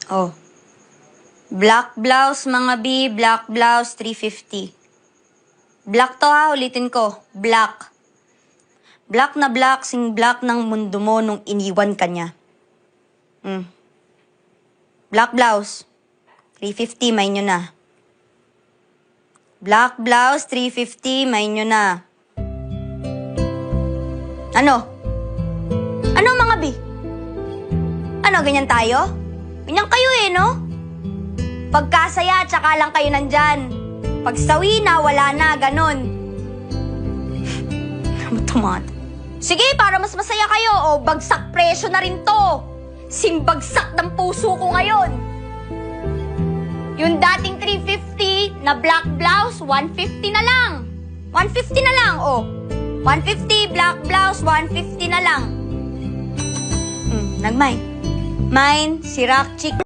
Oh. Black blouse, mga B. Black blouse, 350. Black to ha, ulitin ko. Black. Black na black, sing black ng mundo mo nung iniwan ka niya. Black blouse, 350, may nyo na. Black blouse, 350, may nyo na. Ano? Ano mga B? Ano, ganyan tayo? Ganyan kayo no? Pagkasaya, tsaka lang kayo nandyan. Pag sawi na, wala na, ganon. Tumat. Sige, para mas masaya kayo, bagsak presyo na rin to. Simbagsak ng puso ko ngayon. Yung dating 350 na black blouse, 150 na lang. 150 na lang, 150, black blouse, 150 na lang. Nag-mine. Mine, si Rock Chick.